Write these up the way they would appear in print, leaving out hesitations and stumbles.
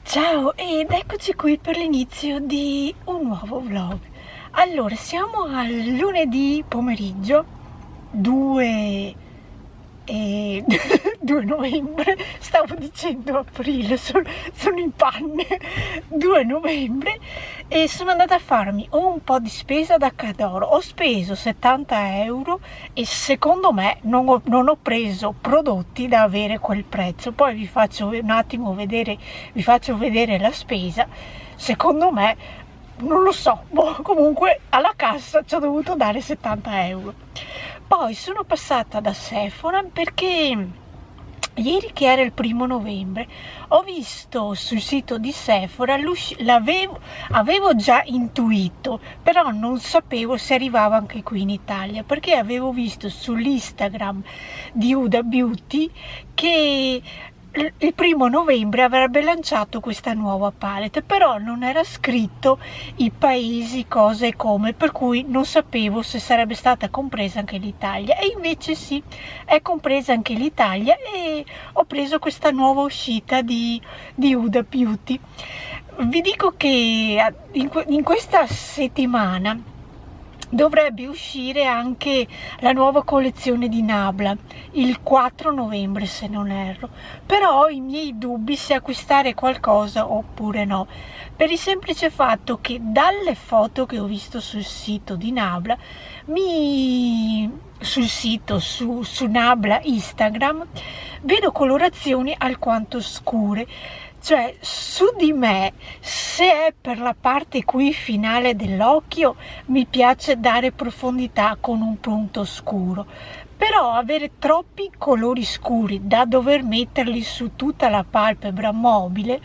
Ciao ed eccoci qui per l'inizio di un nuovo vlog. Allora, siamo al lunedì pomeriggio 2 e 2 novembre, stavo dicendo aprile, sono in panne, 2 novembre e sono andata a farmi un po' di spesa da Cadoro. Ho speso 70 euro e secondo me non ho preso prodotti da avere quel prezzo. Poi vi faccio un attimo vedere, vi faccio vedere la spesa. Secondo me, non lo so, comunque alla cassa ci ho dovuto dare 70 euro. Poi sono passata da Sephora perché ieri, che era il 1° novembre, ho visto sul sito di Sephora, avevo già intuito, però non sapevo se arrivava anche qui in Italia, perché avevo visto sull'Instagram di Huda Beauty che il 1° novembre avrebbe lanciato questa nuova palette, però non era scritto i paesi, cosa e come, per cui non sapevo se sarebbe stata compresa anche l'Italia, e invece sì, è compresa anche l'Italia e ho preso questa nuova uscita di Huda Beauty. Vi dico che in questa settimana dovrebbe uscire anche la nuova collezione di Nabla il 4 novembre se non erro, però ho i miei dubbi se acquistare qualcosa oppure no, per il semplice fatto che dalle foto che ho visto sul sito di Nabla, sul sito su Nabla Instagram, vedo colorazioni alquanto scure. Cioè, su di me, se è per la parte qui finale dell'occhio, mi piace dare profondità con un punto scuro, però avere troppi colori scuri da dover metterli su tutta la palpebra mobile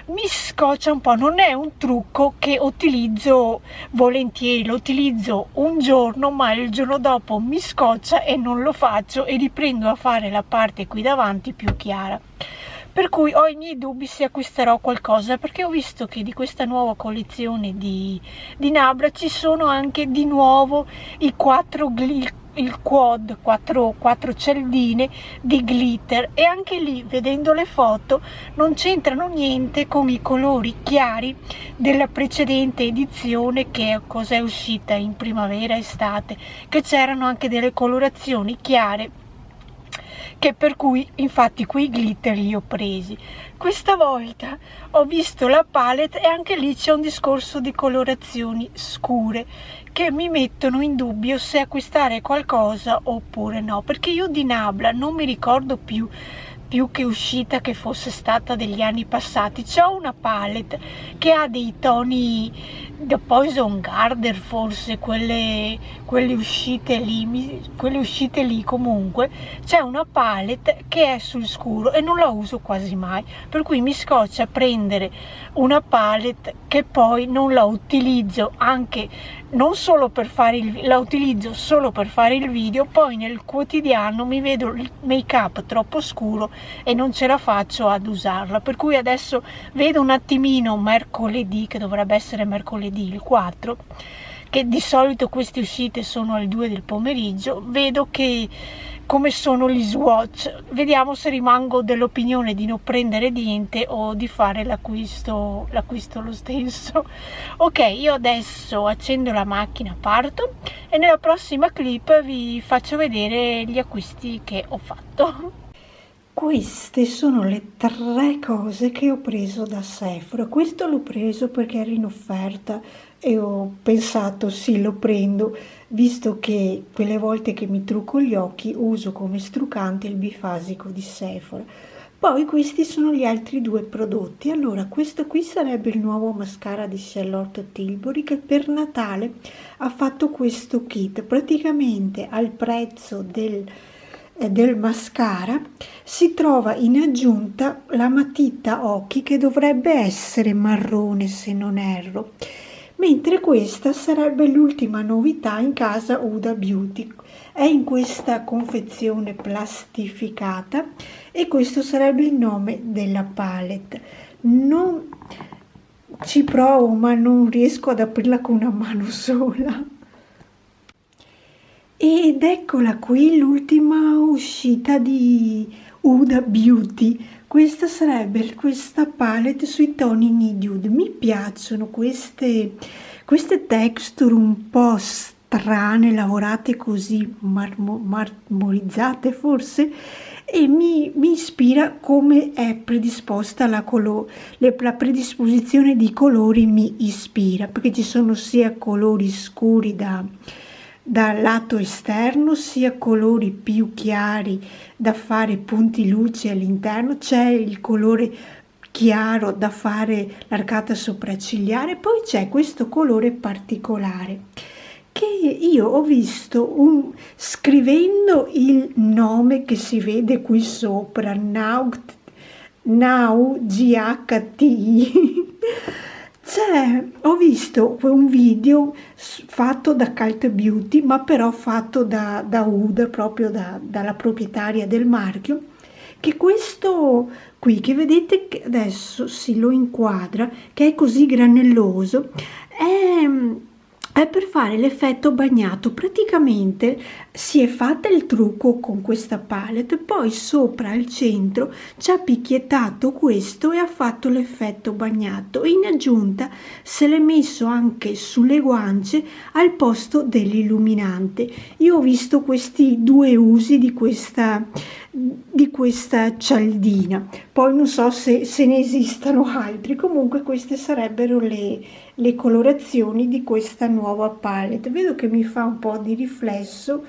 mi scoccia un po'. Non è un trucco che utilizzo volentieri, lo utilizzo un giorno, ma il giorno dopo mi scoccia e non lo faccio e riprendo a fare la parte qui davanti più chiara. Per cui ho i miei dubbi se acquisterò qualcosa, perché ho visto che di questa nuova collezione di Nabla ci sono anche di nuovo il quad, 4 celline di glitter, e anche lì, vedendo le foto, non c'entrano niente con i colori chiari della precedente edizione, che cos'è uscita in primavera-estate, che c'erano anche delle colorazioni chiare, che per cui infatti quei glitter li ho presi. Questa volta ho visto la palette e anche lì c'è un discorso di colorazioni scure che mi mettono in dubbio se acquistare qualcosa oppure no, perché io di Nabla non mi ricordo più che uscita che fosse stata degli anni passati. C'è una palette che ha dei toni The Poison Garden, forse quelle uscite lì comunque. C'è una palette che è sul scuro e non la uso quasi mai, per cui mi scoccia prendere una palette che poi non la utilizzo, anche non solo per fare la utilizzo solo per fare il video, poi nel quotidiano mi vedo il make up troppo scuro e non ce la faccio ad usarla, per cui adesso vedo un attimino mercoledì, che dovrebbe essere mercoledì il 4, che di solito queste uscite sono alle 2 del pomeriggio, vedo che come sono gli swatch, vediamo se rimango dell'opinione di non prendere niente o di fare l'acquisto lo stesso. Ok, io adesso accendo la macchina, parto e nella prossima clip vi faccio vedere gli acquisti che ho fatto. Queste sono le 3 cose che ho preso da Sephora. Questo l'ho preso perché era in offerta e ho pensato sì, lo prendo, visto che quelle volte che mi trucco gli occhi uso come struccante il bifasico di Sephora. Poi questi sono gli altri 2 prodotti. Allora, questo qui sarebbe il nuovo mascara di Charlotte Tilbury, che per Natale ha fatto questo kit. Praticamente al prezzo del mascara si trova in aggiunta la matita occhi, che dovrebbe essere marrone se non erro, mentre questa sarebbe l'ultima novità in casa Huda Beauty. È in questa confezione plastificata e questo sarebbe il nome della palette. Non ci provo, ma non riesco ad aprirla con una mano sola. Ed eccola qui l'ultima uscita di Huda Beauty. questa sarebbe questa palette sui toni nude. Mi piacciono queste texture un po' strane, lavorate così, marmorizzate forse, e mi ispira come è predisposta la predisposizione di colori, mi ispira, perché ci sono sia colori scuri dal lato esterno, sia colori più chiari da fare punti luce all'interno, c'è il colore chiaro da fare l'arcata sopraccigliare, poi c'è questo colore particolare che io ho visto scrivendo il nome che si vede qui sopra, Now GHT. Ho visto un video fatto da Cult Beauty, ma però fatto da Uda, proprio dalla proprietaria del marchio, che questo qui, che vedete che adesso si lo inquadra, che è così granelloso, è per fare l'effetto bagnato. Praticamente si è fatta il trucco con questa palette, poi sopra al centro ci ha picchiettato questo e ha fatto l'effetto bagnato. In aggiunta se l'è messo anche sulle guance al posto dell'illuminante. Io ho visto questi due usi di questa cialdina, poi non so se ne esistano altri. Comunque queste sarebbero le colorazioni di questa nuova palette. Vedo che mi fa un po' di riflesso,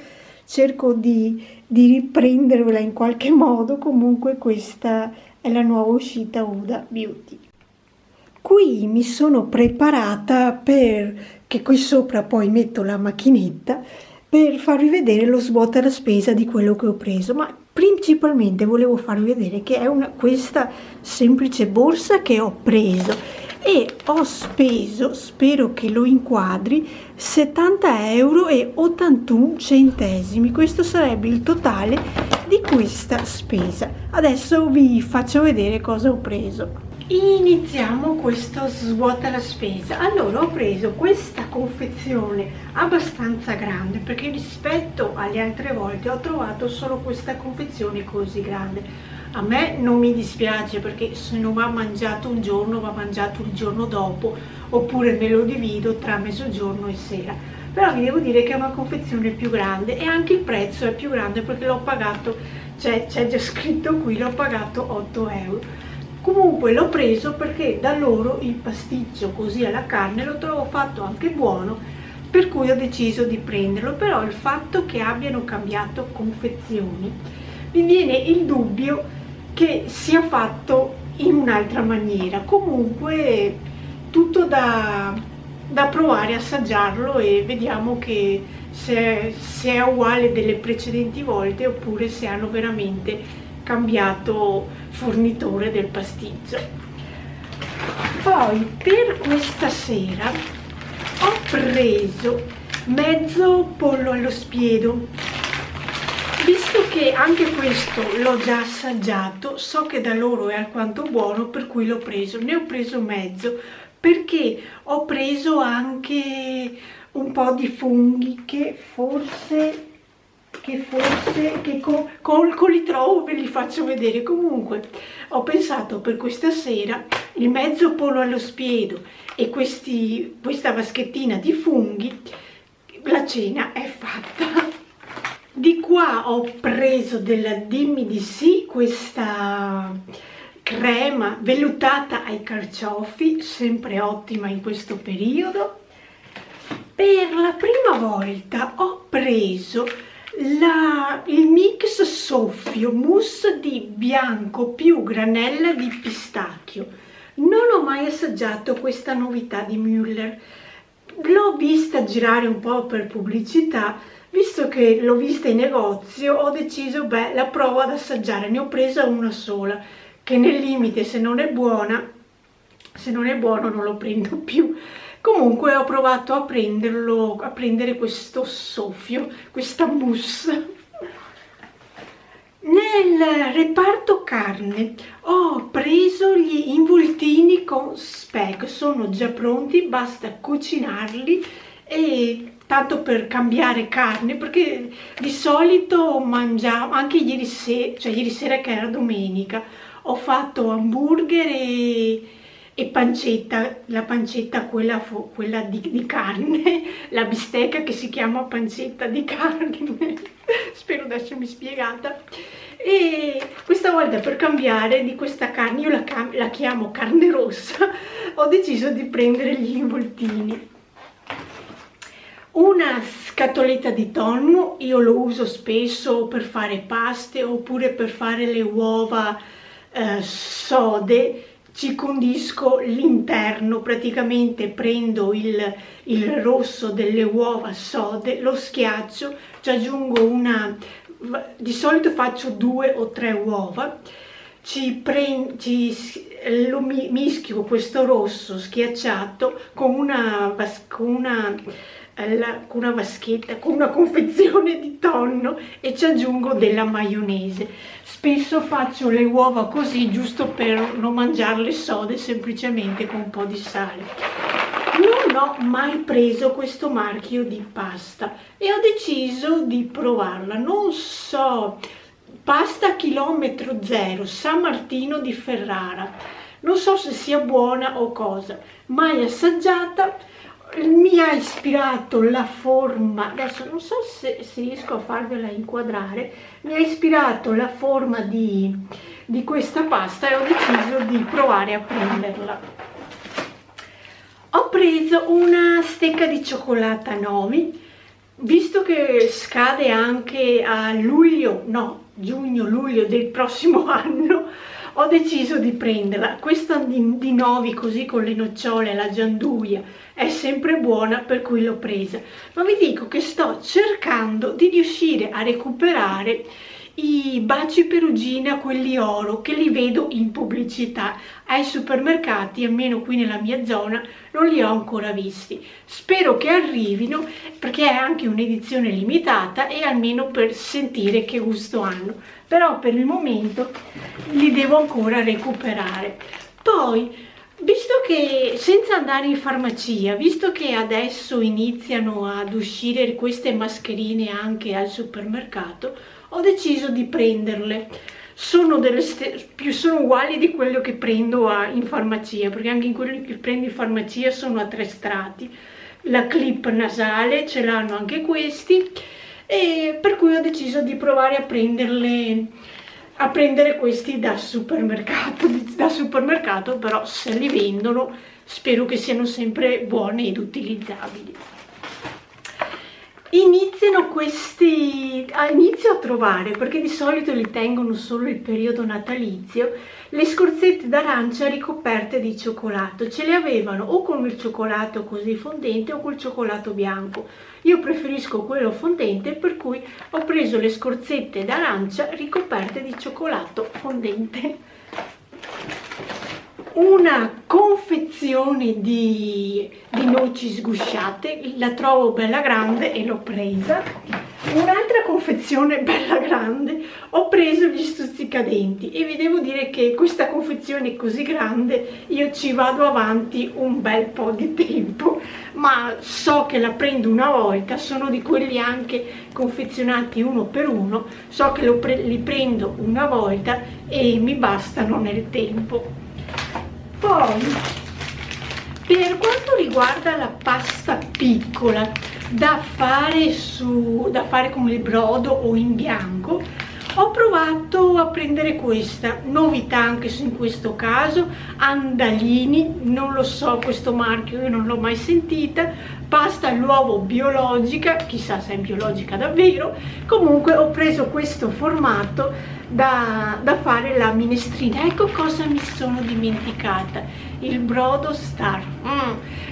cerco di riprendervela in qualche modo. Comunque questa è la nuova uscita Huda Beauty. Qui mi sono preparata che qui sopra poi metto la macchinetta per farvi vedere lo svuota la spesa di quello che ho preso, ma principalmente volevo farvi vedere che è questa semplice borsa che ho preso e ho speso, spero che lo inquadri, 70,81 €. Questo sarebbe il totale di questa spesa. Adesso vi faccio vedere cosa ho preso. Iniziamo questo svuota la spesa. Allora, ho preso questa confezione abbastanza grande, perché rispetto alle altre volte ho trovato solo questa confezione così grande. A me non mi dispiace, perché se non va mangiato un giorno va mangiato il giorno dopo, oppure me lo divido tra mezzogiorno e sera. Però vi devo dire che è una confezione più grande e anche il prezzo è più grande, perché l'ho pagato, c'è già scritto qui, l'ho pagato 8 €. Comunque l'ho preso perché da loro il pasticcio così alla carne lo trovo fatto anche buono, per cui ho deciso di prenderlo. Però il fatto che abbiano cambiato confezioni, mi viene il dubbio che sia fatto in un'altra maniera. Comunque tutto da provare, assaggiarlo, e vediamo che se è uguale delle precedenti volte oppure se hanno veramente cambiato fornitore del pasticcio. Poi per questa sera ho preso mezzo pollo allo spiedo, visto che anche questo l'ho già assaggiato, so che da loro è alquanto buono, per cui l'ho preso. Ne ho preso mezzo perché ho preso anche un po' di funghi che forse con li trovo, ve li faccio vedere. Comunque ho pensato per questa sera il mezzo pollo allo spiedo e questa vaschettina di funghi, la cena è fatta. Di qua ho preso della Dimmi di Sì, questa crema vellutata ai carciofi, sempre ottima in questo periodo. Per la prima volta ho preso il mix soffio mousse di bianco più granella di pistacchio. Non ho mai assaggiato questa novità di Müller, l'ho vista girare un po' per pubblicità. Visto che l'ho vista in negozio, ho deciso, la provo ad assaggiare. Ne ho presa una sola, che nel limite, se non è buono non lo prendo più. Comunque ho provato a prendere questo soffio, questa mousse. Nel reparto carne ho preso gli involtini con speck, sono già pronti, basta cucinarli, e tanto per cambiare carne, perché di solito mangiavo, anche ieri sera che era domenica, ho fatto hamburger e pancetta, la pancetta quella di carne, la bistecca che si chiama pancetta di carne, spero di essermi spiegata. E questa volta, per cambiare di questa carne, io la chiamo carne rossa, ho deciso di prendere gli involtini. Una scatoletta di tonno, io lo uso spesso per fare paste oppure per fare le uova sode. Ci condisco l'interno, praticamente prendo il rosso delle uova sode, lo schiaccio, ci aggiungo di solito faccio 2 o 3 uova, mischio questo rosso schiacciato con una vaschetta, con una confezione di tonno, e ci aggiungo della maionese. Spesso faccio le uova così, giusto per non mangiarle sode, semplicemente con un po' di sale. Non ho mai preso questo marchio di pasta e ho deciso di provarla. Non so, pasta chilometro zero, San Martino di Ferrara. Non so se sia buona o cosa, mai assaggiata. Mi ha ispirato la forma, adesso non so se riesco a farvela inquadrare, mi ha ispirato la forma di questa pasta e ho deciso di provare a prenderla. Ho preso una stecca di cioccolata Nomi, visto che scade anche a giugno-luglio del prossimo anno, ho deciso di prenderla. Questa di Novi, così con le nocciole e la gianduia, è sempre buona, per cui l'ho presa. Ma vi dico che sto cercando di riuscire a recuperare i baci perugina, quelli oro, che li vedo in pubblicità ai supermercati, almeno qui nella mia zona non li ho ancora visti. Spero che arrivino, perché è anche un'edizione limitata, e almeno per sentire che gusto hanno, però per il momento li devo ancora recuperare. Poi, visto che, senza andare in farmacia, visto che adesso iniziano ad uscire queste mascherine anche al supermercato, ho deciso di prenderle. Sono uguali di quello che prendo in farmacia, perché anche in quelli che prendo in farmacia sono a 3 strati. La clip nasale ce l'hanno anche questi, e per cui ho deciso di provare a prendere questi da supermercato, però se li vendono spero che siano sempre buoni ed utilizzabili. Inizio a trovare, perché di solito li tengono solo il periodo natalizio, le scorzette d'arancia ricoperte di cioccolato. Ce le avevano o con il cioccolato così fondente o col cioccolato bianco. Io preferisco quello fondente, per cui ho preso le scorzette d'arancia ricoperte di cioccolato fondente. Una confezione di noci sgusciate, la trovo bella grande e l'ho presa. Un'altra confezione bella grande, ho preso gli stuzzicadenti, e vi devo dire che questa confezione così grande io ci vado avanti un bel po' di tempo, ma so che la prendo una volta. Sono di quelli anche confezionati uno per uno, so che li prendo una volta e mi bastano nel tempo. Poi, per quanto riguarda la pasta piccola da fare come il brodo o in bianco, ho provato a prendere questa novità anche in questo caso, Andalini, non lo so, questo marchio io non l'ho mai sentita, pasta all'uovo biologica, chissà se è biologica davvero. Comunque ho preso questo formato da fare la minestrina. Ecco cosa mi sono dimenticata, il brodo star.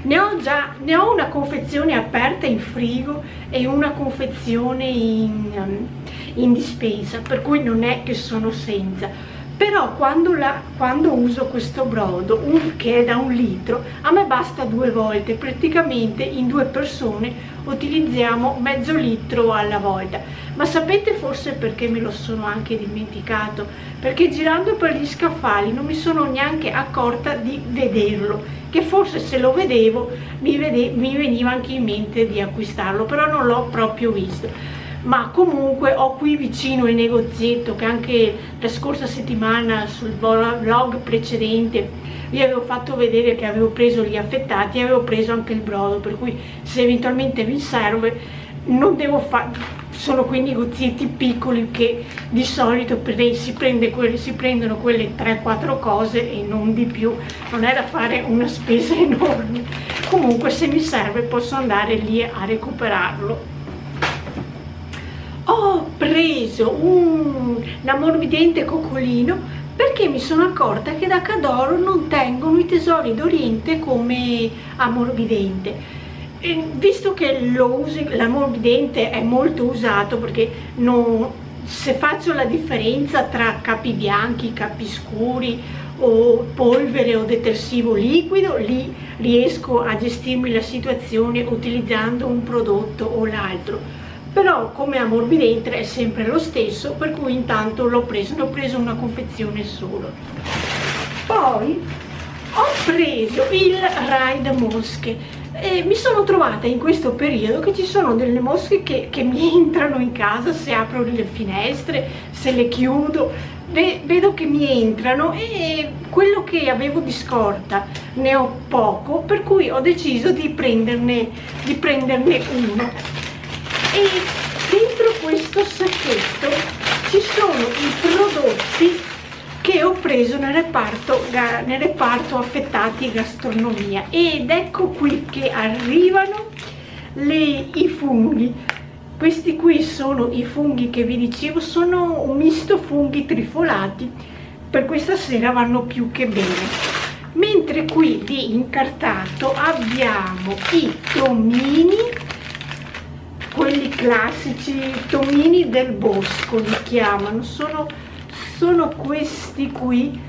Ne ho una confezione aperta in frigo e una confezione in dispensa, per cui non è che sono senza. Però quando uso questo brodo, che è da 1 litro, a me basta 2 volte, praticamente in 2 persone utilizziamo mezzo litro alla volta. Ma sapete forse perché me lo sono anche dimenticato? Perché girando per gli scaffali non mi sono neanche accorta di vederlo, che forse se lo vedevo mi veniva anche in mente di acquistarlo, però non l'ho proprio visto. ma comunque ho qui vicino il negozietto che anche la scorsa settimana sul vlog precedente vi avevo fatto vedere che avevo preso gli affettati e avevo preso anche il brodo, per cui se eventualmente vi serve non devo fare, sono quei negozietti piccoli che di solito si prendono quelle 3-4 cose e non di più, non è da fare una spesa enorme. Comunque se mi serve posso andare lì a recuperarlo. Ho preso un ammorbidente coccolino perché mi sono accorta che da Cadoro non tengono i tesori d'Oriente come ammorbidente. E visto che l'ammorbidente è molto usato, perché se faccio la differenza tra capi bianchi, capi scuri o polvere o detersivo liquido, lì riesco a gestirmi la situazione utilizzando un prodotto o l'altro. Però come ammorbidente è sempre lo stesso, per cui intanto l'ho preso, ne ho preso una confezione solo. Poi ho preso il Raid mosche e mi sono trovata in questo periodo che ci sono delle mosche che mi entrano in casa se apro le finestre, se le chiudo, vedo che mi entrano e quello che avevo di scorta ne ho poco, per cui ho deciso di prenderne uno. E dentro questo sacchetto ci sono i prodotti che ho preso nel reparto affettati e gastronomia, ed ecco qui che arrivano i funghi. Questi qui sono i funghi che vi dicevo, sono un misto funghi trifolati, per questa sera vanno più che bene. Mentre qui di incartato abbiamo i tomini, quelli classici, tomini del bosco li chiamano, sono questi qui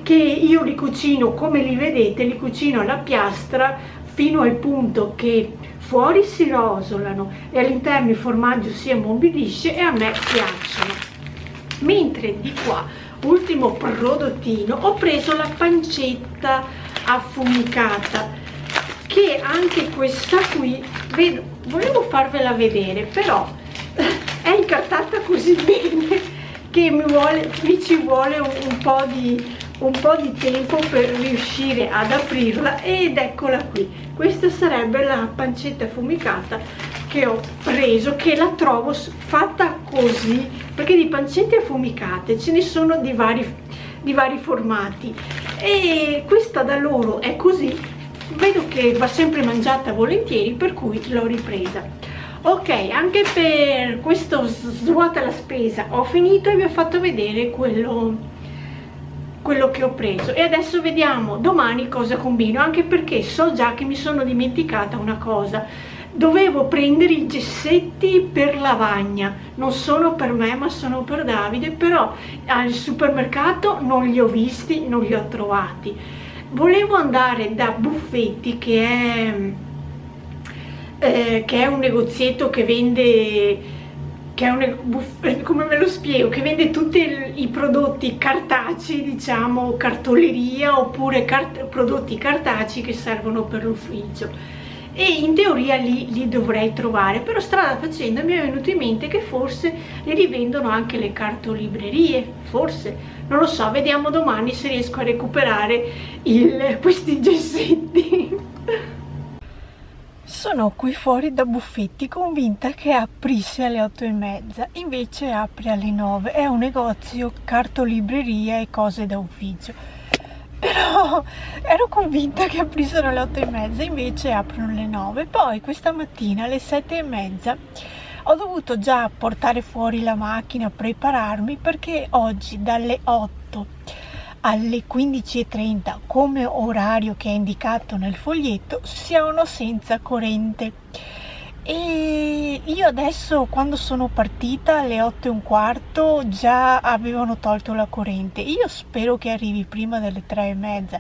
che io li cucino, come li vedete, li cucino alla piastra fino al punto che fuori si rosolano e all'interno il formaggio si ammorbidisce e a me piacciono. Mentre di qua, ultimo prodottino, ho preso la pancetta affumicata, che anche questa qui, volevo farvela vedere, però è incartata così bene che mi ci vuole un po' di tempo per riuscire ad aprirla, ed eccola qui. Questa sarebbe la pancetta affumicata che ho preso, che la trovo fatta così, perché di pancette affumicate ce ne sono di vari formati, e questa da loro è così. Vedo che va sempre mangiata volentieri, per cui l'ho ripresa. Ok, anche per questo svuota la spesa ho finito e vi ho fatto vedere quello che ho preso, e adesso vediamo domani cosa combino, anche perché so già che mi sono dimenticata una cosa. Dovevo prendere i gessetti per lavagna, non sono per me ma sono per Davide, però al supermercato non li ho visti, non li ho trovati. Volevo andare da Buffetti, che è un negozietto che vende, come ve lo spiego, che vende tutti i prodotti cartacei, diciamo cartoleria, oppure prodotti cartacei che servono per l'ufficio, e in teoria li dovrei trovare, però strada facendo mi è venuto in mente che forse li rivendono anche le cartolibrerie, forse, non lo so, vediamo domani se riesco a recuperare questi gessetti. Sono qui fuori da Buffetti convinta che aprisse alle 8:30, invece apre alle 9, è un negozio cartolibreria e cose da ufficio. Però ero convinta che aprissero alle 8:30, invece aprono alle 9. Poi questa mattina alle 7:30 ho dovuto già portare fuori la macchina, prepararmi, perché oggi dalle 8 alle 15:30, come orario che è indicato nel foglietto, siamo senza corrente. E io adesso, quando sono partita alle 8:15, già avevano tolto la corrente. Io spero che arrivi prima delle 3:30,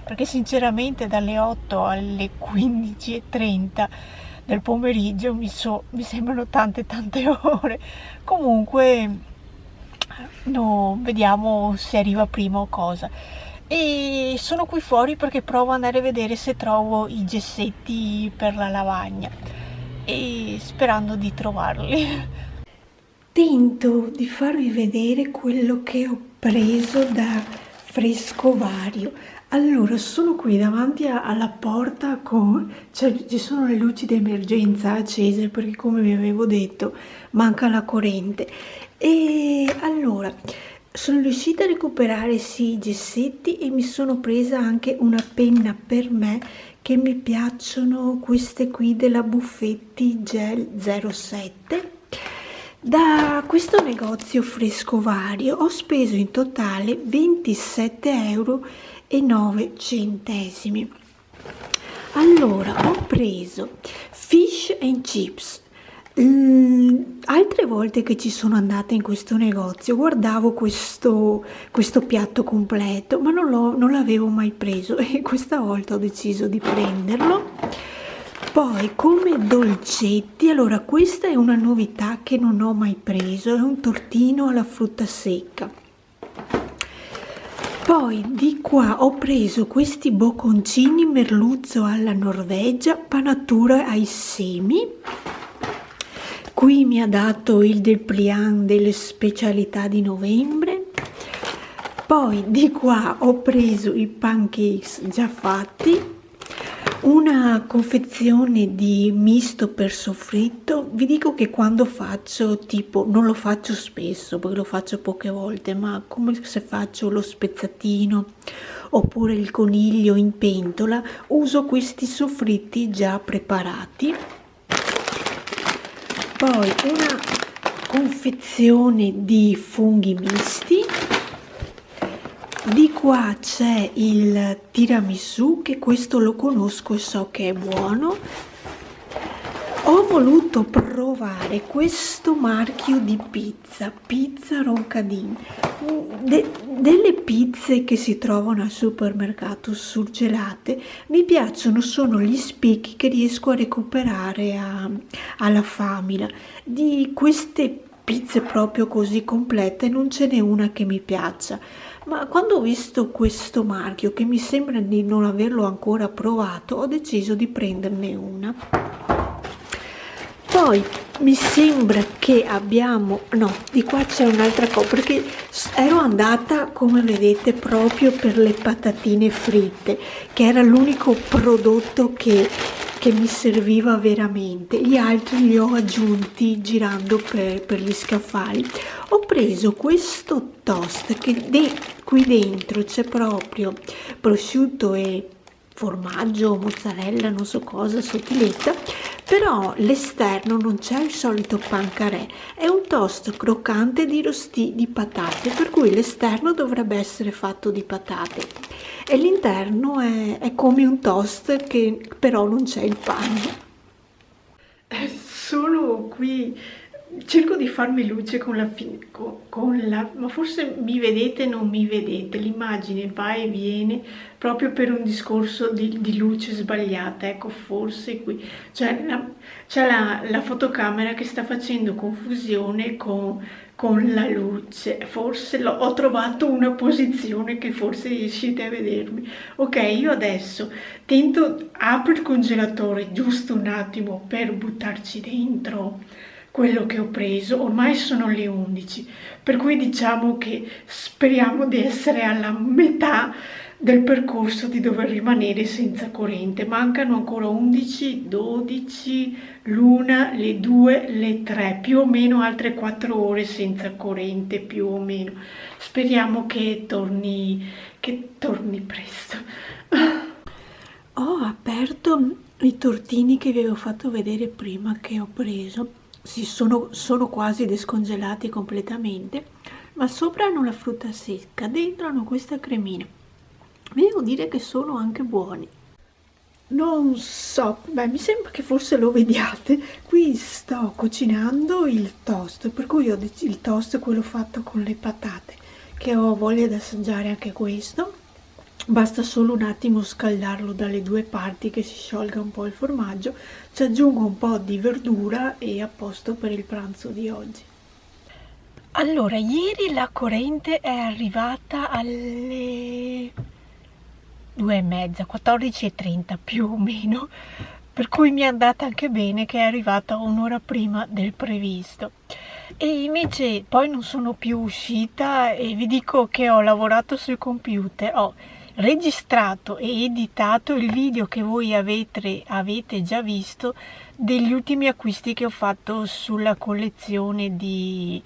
perché sinceramente dalle 8 alle 15:30 del pomeriggio mi sembrano tante ore. Comunque no, vediamo se arriva prima o cosa. E sono qui fuori perché provo ad andare a vedere se trovo i gessetti per la lavagna, e sperando di trovarli. tento di farvi vedere quello che ho preso da Frescovario. Allora, sono qui davanti alla porta cioè ci sono le luci d'emergenza accese perché, come vi avevo detto, manca la corrente. E allora sono riuscita a recuperare sì i gessetti e mi sono presa anche una penna per me, che mi piacciono queste qui della Buffetti Gel 07. Da questo negozio Frescovario ho speso in totale 27,09 €. Allora, ho preso fish and chips. Altre volte che ci sono andata in questo negozio guardavo questo piatto completo, ma non l'avevo mai preso e questa volta ho deciso di prenderlo. Poi, come dolcetti, allora questa è una novità che non ho mai preso, è un tortino alla frutta secca. Poi di qua ho preso questi bocconcini merluzzo alla Norvegia, panatura ai semi. Qui mi ha dato il Delpliant delle specialità di novembre. Poi di qua ho preso i pancakes già fatti, una confezione di misto per soffritto. Vi dico che quando faccio, tipo, non lo faccio spesso perché lo faccio poche volte, ma come se faccio lo spezzatino oppure il coniglio in pentola, uso questi soffritti già preparati. Poi una confezione di funghi misti. Di qua c'è il tiramisù, che questo lo conosco e so che è buono. Ho voluto provare questo marchio di pizza Roncadin, delle pizze che si trovano al supermercato surgelate. Mi piacciono, sono gli spicchi che riesco a recuperare alla Famila. Di queste pizze proprio così complete non ce n'è una che mi piaccia, ma quando ho visto questo marchio, che mi sembra di non averlo ancora provato, ho deciso di prenderne una. Poi mi sembra che abbiamo, no, di qua c'è un'altra cosa, perché ero andata, come vedete, proprio per le patatine fritte, che era l'unico prodotto che mi serviva veramente. Gli altri li ho aggiunti girando per gli scaffali. Ho preso questo toast che qui dentro c'è proprio prosciutto e formaggio, mozzarella, non so cosa, sottiletta, però l'esterno non c'è il solito pancaré, è un toast croccante di patate, per cui l'esterno dovrebbe essere fatto di patate e l'interno è come un toast, che però non c'è il pane. Sono qui, cerco di farmi luce con la, ma forse mi vedete, non mi vedete, l'immagine va e viene proprio per un discorso di luce sbagliata. Ecco, forse qui c'è la fotocamera che sta facendo confusione con la luce. Forse ho trovato una posizione che forse riuscite a vedermi. Ok, io adesso apro il congelatore giusto un attimo per buttarci dentro quello che ho preso. Ormai sono le 11, per cui diciamo che speriamo di essere alla metà del percorso di dover rimanere senza corrente. Mancano ancora 11, 12, l'1, le 2, le 3, più o meno altre 4 ore senza corrente, più o meno. Speriamo che torni presto. Ho aperto i tortini che vi avevo fatto vedere prima, che ho preso. Sono quasi descongelati completamente, ma sopra hanno la frutta secca, dentro hanno questa cremina. Vi devo dire che sono anche buoni. Non so, mi sembra che forse lo vediate. Qui sto cucinando il toast, per cui ho il toast, quello fatto con le patate, che ho voglia di assaggiare anche questo. Basta solo un attimo scaldarlo dalle due parti, che si sciolga un po' il formaggio. Ci aggiungo un po' di verdura e a posto per il pranzo di oggi. Allora, ieri la corrente è arrivata alle 2:30, 14:30 più o meno, per cui mi è andata anche bene che è arrivata un'ora prima del previsto. E invece poi non sono più uscita e vi dico che ho lavorato sul computer, ho registrato e editato il video che voi avete già visto degli ultimi acquisti che ho fatto sulla collezione di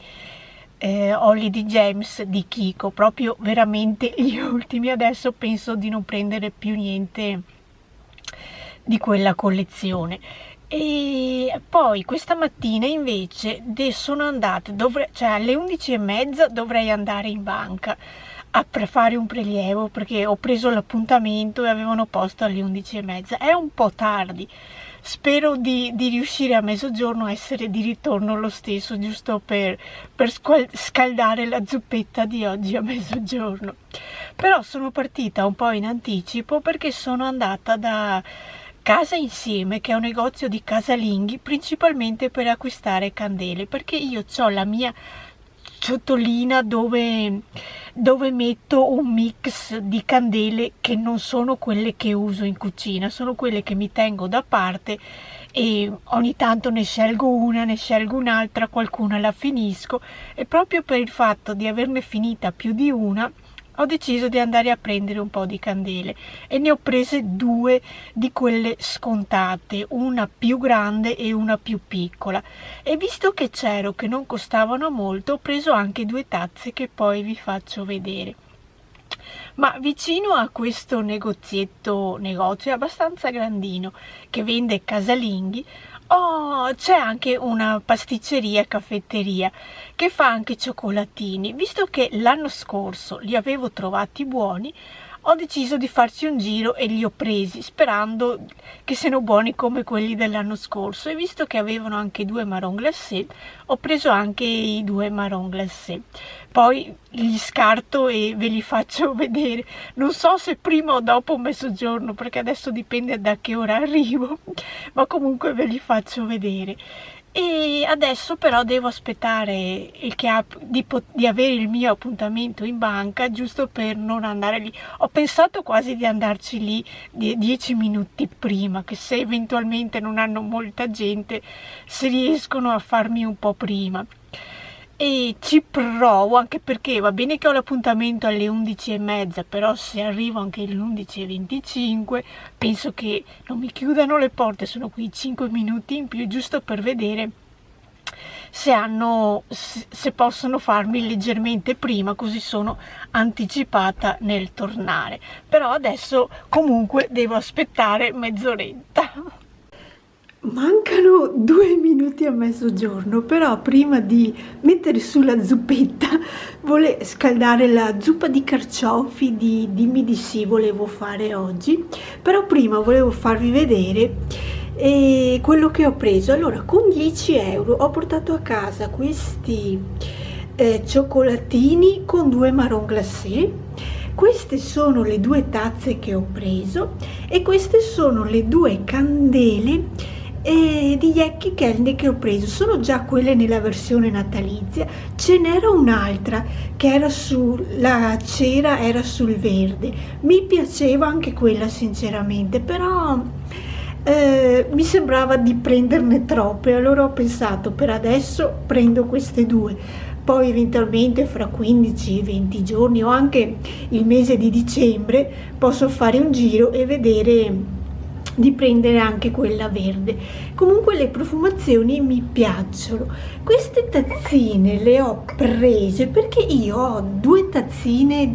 Holiday Gems di Kiko, proprio veramente gli ultimi. Adesso penso di non prendere più niente di quella collezione. E poi questa mattina invece sono andata, cioè alle 11:30 dovrei andare in banca per fare un prelievo, perché ho preso l'appuntamento e avevano posto alle 11:30. È un po' tardi, spero di riuscire a mezzogiorno a essere di ritorno lo stesso, giusto per scaldare la zuppetta di oggi a mezzogiorno. Però sono partita un po' in anticipo perché sono andata da Casa Insieme, che è un negozio di casalinghi, principalmente per acquistare candele, perché io ho la mia ciotolina dove metto un mix di candele che non sono quelle che uso in cucina, sono quelle che mi tengo da parte e ogni tanto ne scelgo una, ne scelgo un'altra, qualcuna la finisco, e proprio per il fatto di averne finita più di una ho deciso di andare a prendere un po' di candele e ne ho prese due di quelle scontate, una più grande e una più piccola, e visto che c'ero che non costavano molto ho preso anche due tazze che poi vi faccio vedere. Ma vicino a questo negozio è abbastanza grandino che vende casalinghi, c'è anche una pasticceria e caffetteria che fa anche cioccolatini. Visto che l'anno scorso li avevo trovati buoni, ho deciso di farci un giro e li ho presi sperando che siano buoni come quelli dell'anno scorso, e visto che avevano anche due marron glacé ho preso anche i due marron glacé. Poi li scarto e ve li faccio vedere, non so se prima o dopo mezzogiorno perché adesso dipende da che ora arrivo, ma comunque ve li faccio vedere. E adesso però devo aspettare di avere il mio appuntamento in banca, giusto per non andare lì. Ho pensato quasi di andarci lì 10 minuti prima, che se eventualmente non hanno molta gente, se riescono a farmi un po' prima. E ci provo, anche perché va bene che ho l'appuntamento alle 11:30, però se arrivo anche alle 11:25 penso che non mi chiudano le porte, sono qui 5 minuti in più, giusto per vedere se possono farmi leggermente prima, così sono anticipata nel tornare. Però adesso comunque devo aspettare mezz'oretta. Mancano 2 minuti a mezzogiorno, però prima di mettere sulla zuppetta scaldare la zuppa di carciofi di Dimmi di sì volevo fare oggi, però prima volevo farvi vedere quello che ho preso. Allora, con 10 euro ho portato a casa questi cioccolatini con due marron glacé. Queste sono le due tazze che ho preso e queste sono le due candele di Yankee Candle che ho preso. Sono già quelle nella versione natalizia, ce n'era un'altra che era la cera era sul verde, mi piaceva anche quella sinceramente, però mi sembrava di prenderne troppe, allora ho pensato per adesso prendo queste due, poi eventualmente fra 15-20 giorni o anche il mese di dicembre posso fare un giro e vedere di prendere anche quella verde. Comunque le profumazioni mi piacciono. Queste tazzine le ho prese perché io ho due tazzine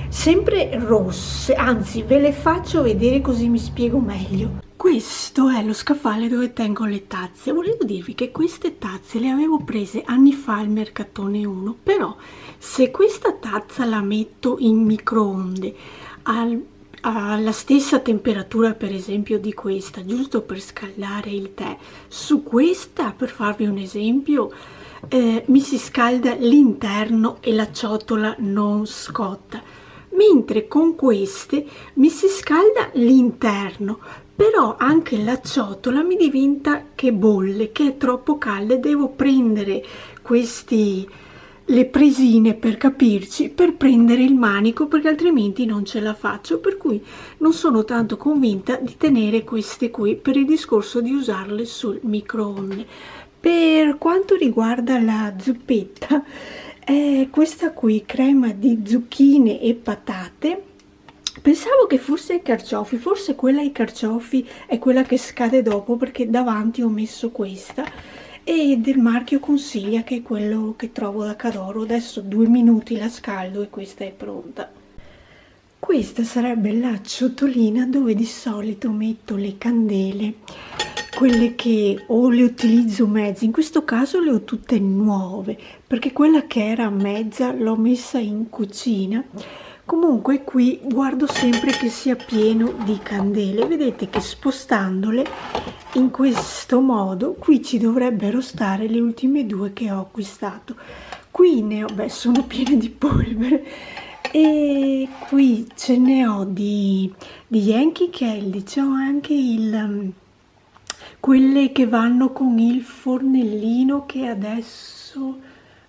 sempre rosse, anzi ve le faccio vedere così mi spiego meglio. Questo è lo scaffale dove tengo le tazze. Volevo dirvi che queste tazze le avevo prese anni fa al Mercatone 1, però se questa tazza la metto in microonde alla stessa temperatura per esempio di questa, giusto per scaldare il tè, su questa, per farvi un esempio, mi si scalda l'interno e la ciotola non scotta, mentre con queste mi si scalda l'interno, però anche la ciotola mi diventa che bolle, che è troppo calda, e devo prendere le presine, per capirci, per prendere il manico, perché altrimenti non ce la faccio, per cui non sono tanto convinta di tenere queste qui per il discorso di usarle sul microonde. Per quanto riguarda la zuppetta, questa qui, crema di zucchine e patate. Pensavo che fosse ai carciofi, forse quella ai carciofi è quella che scade dopo, perché davanti ho messo questa, e del marchio Consiglia, che è quello che trovo da Cadoro. Adesso 2 minuti la scaldo e questa è pronta. Questa sarebbe la ciotolina dove di solito metto le candele, quelle che o le utilizzo mezze. In questo caso le ho tutte nuove, perché quella che era mezza l'ho messa in cucina. Comunque qui guardo sempre che sia pieno di candele. Vedete che spostandole in questo modo qui ci dovrebbero stare le ultime 2 che ho acquistato. Qui ne ho, beh, sono piene di polvere, e qui ce ne ho di Yankee Candle. C'ho anche quelle che vanno con il fornellino, che adesso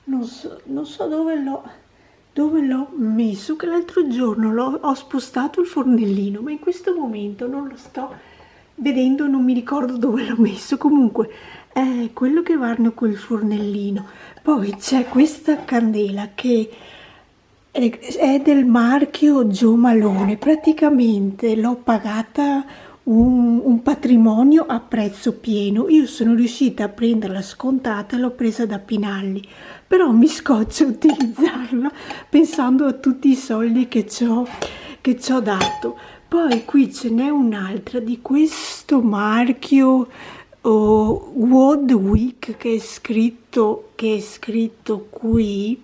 non so dove l'ho messo, che l'altro giorno ho spostato il fornellino, ma in questo momento non lo sto vedendo, non mi ricordo dove l'ho messo. Comunque è quello che vanno col fornellino. Poi c'è questa candela che è del marchio Gio Malone. Praticamente l'ho pagata un patrimonio a prezzo pieno. Io sono riuscita a prenderla scontata e l'ho presa da Pinalli, però mi scoccia utilizzarla pensando a tutti i soldi che ci ho dato. Poi qui ce n'è un'altra di questo marchio World Week, che è scritto qui,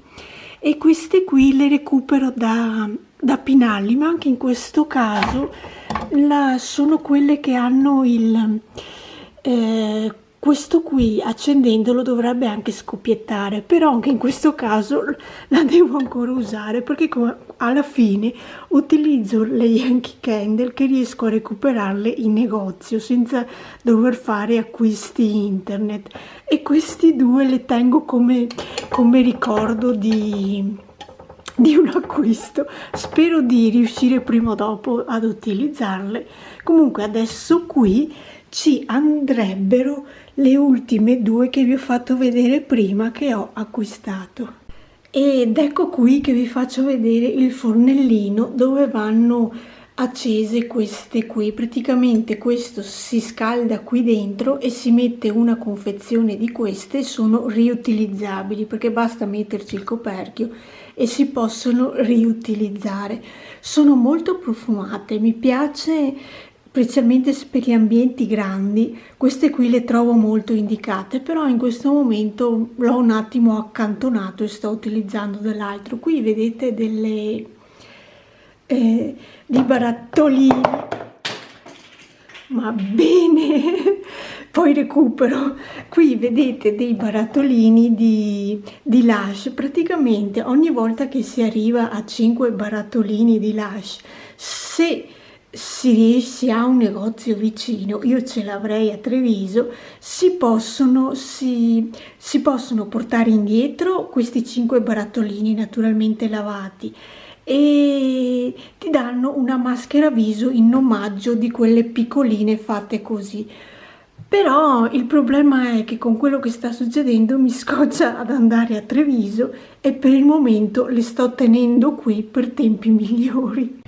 e queste qui le recupero da Pinalli, ma anche in questo caso sono quelle che hanno questo qui, accendendolo dovrebbe anche scoppiettare, però anche in questo caso la devo ancora usare, perché alla fine utilizzo le Yankee Candle che riesco a recuperarle in negozio senza dover fare acquisti internet, e questi 2 le tengo come ricordo di un acquisto. Spero di riuscire prima o dopo ad utilizzarle. Comunque adesso qui ci andrebbero le ultime 2 che vi ho fatto vedere prima, che ho acquistato. Ed ecco qui che vi faccio vedere il fornellino dove vanno accese queste qui. Praticamente questo si scalda qui dentro e si mette una confezione di queste. Sono riutilizzabili perché basta metterci il coperchio e si possono riutilizzare. Sono molto profumate, mi piace, specialmente per gli ambienti grandi. Queste qui le trovo molto indicate, però in questo momento l'ho un attimo accantonato e sto utilizzando dell'altro. Qui vedete di barattolini, ma bene, poi recupero. Qui vedete dei barattolini di Lush. Praticamente ogni volta che si arriva a 5 barattolini di Lush, se si ha un negozio vicino, io ce l'avrei a Treviso, si possono portare indietro questi 5 barattolini naturalmente lavati, e ti danno una maschera viso in omaggio di quelle piccoline fatte così. Però il problema è che con quello che sta succedendo mi scoccia ad andare a Treviso, e per il momento le sto tenendo qui per tempi migliori.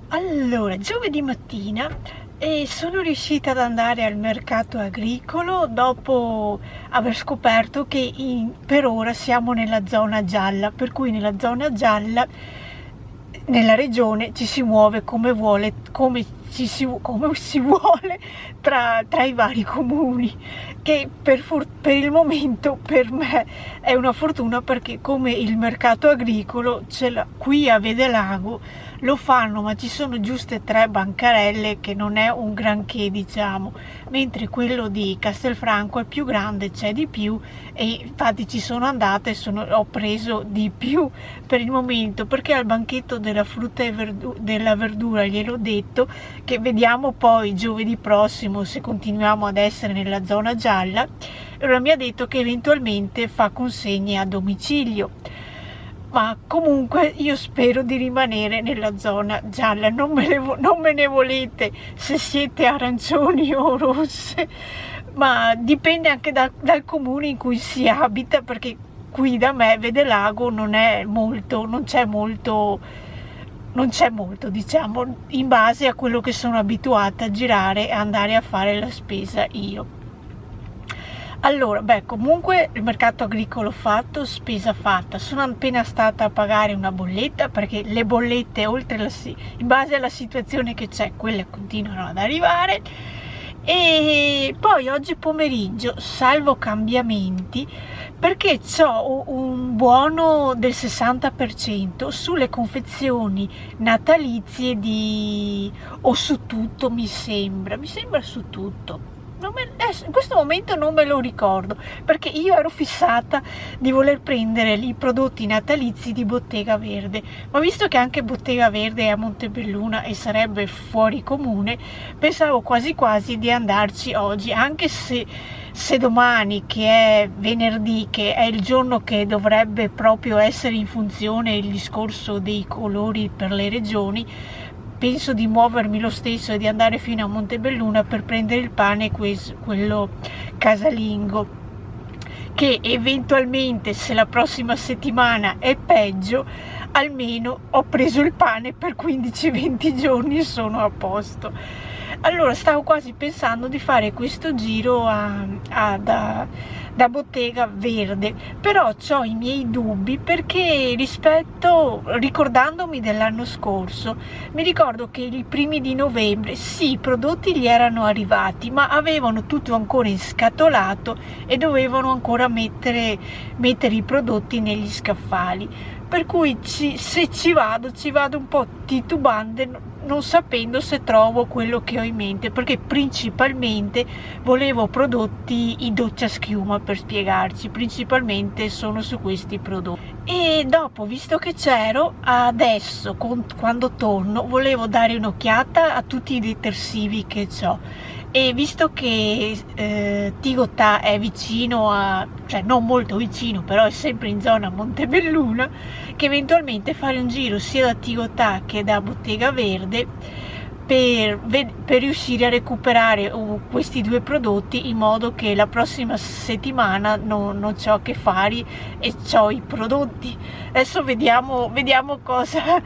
Allora, giovedì mattina sono riuscita ad andare al mercato agricolo dopo aver scoperto che per ora siamo nella zona gialla, per cui nella zona gialla nella regione ci si muove come si vuole tra i vari comuni, che per il momento per me è una fortuna, perché come il mercato agricolo qui a Vedelago lo fanno, ma ci sono giuste 3 bancarelle, che non è un granché, diciamo, mentre quello di Castelfranco è più grande, c'è di più, e infatti ci sono andata e ho preso di più per il momento, perché al banchetto della frutta e della verdura gliel'ho detto che vediamo poi giovedì prossimo se continuiamo ad essere nella zona gialla. Allora mi ha detto che eventualmente fa consegne a domicilio, ma comunque io spero di rimanere nella zona gialla. Non me ne volete se siete arancioni o rosse, ma dipende anche dal comune in cui si abita, perché qui da me Vedelago non è molto, non c'è molto, diciamo, in base a quello che sono abituata a girare e andare a fare la spesa io. Allora, beh, comunque il mercato agricolo fatto, spesa fatta. Sono appena stata a pagare una bolletta, perché le bollette, in base alla situazione che c'è, quelle continuano ad arrivare. E poi oggi pomeriggio, salvo cambiamenti, perché ho un buono del 60% sulle confezioni natalizie o su tutto, mi sembra su tutto. In questo momento non me lo ricordo, perché io ero fissata di voler prendere i prodotti natalizi di Bottega Verde, ma visto che anche Bottega Verde è a Montebelluna e sarebbe fuori comune, pensavo quasi quasi di andarci oggi, anche se domani, che è venerdì, che è il giorno che dovrebbe proprio essere in funzione il discorso dei colori per le regioni, penso di muovermi lo stesso e di andare fino a Montebelluna per prendere il pane, quello casalingo, che eventualmente, se la prossima settimana è peggio, almeno ho preso il pane per 15-20 giorni e sono a posto. Allora stavo quasi pensando di fare questo giro da Bottega Verde, però ho i miei dubbi, perché ricordandomi dell'anno scorso, mi ricordo che i primi di novembre sì, i prodotti gli erano arrivati, ma avevano tutto ancora inscatolato e dovevano ancora mettere i prodotti negli scaffali, per cui se ci vado un po' titubante, non sapendo se trovo quello che ho in mente, perché principalmente volevo prodotti in doccia schiuma, per spiegarci, principalmente sono su questi prodotti. E dopo, visto che c'ero, adesso quando torno volevo dare un'occhiata a tutti i detersivi che ho, e visto che Tigotà è vicino cioè non molto vicino, però è sempre in zona Montebelluna, che eventualmente fare un giro sia da Tigotà che da Bottega Verde per riuscire a recuperare questi due prodotti, in modo che la prossima settimana non c'ho che fare e c'ho i prodotti. Adesso vediamo cosa